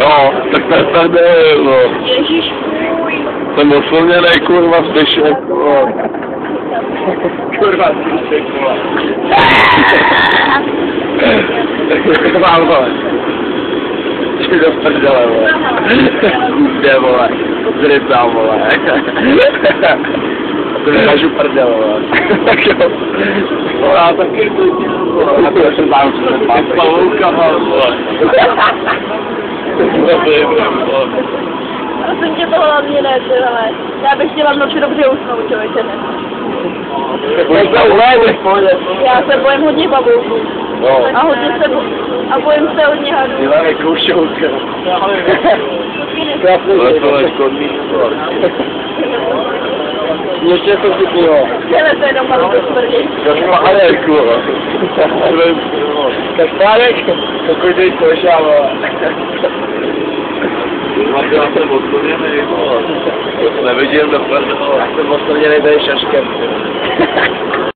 No, tak tady no. Ježíš můj. Jsem oslovněnej, kurva, slyšet, no. Kurva, slyšet, kurva. Mám to. Čili do prdele, vole. Kde, vole. Zrytám, vole. To vykážu prdele, vole. Tak jo. No, já taky A to jsem tam s pavoukama, vole. Prosím tě, to hlavně ne, ty hele. Já bych chtěla v noci dobře usnout, člověče, ne. Já se bojím hodně pavouků. No. A hodně se bojím se hodně hadů. Děláme koušouka. To je škodný sport. Ještě to vtipného. Chtěle se jenom malo do smrdí. Kaspárek, kurva. Kaspárek? Takový dej košáva. Já jsem odklněnej, vole. Nevidím do prdele. Já jsem odklněnej tady šaškem.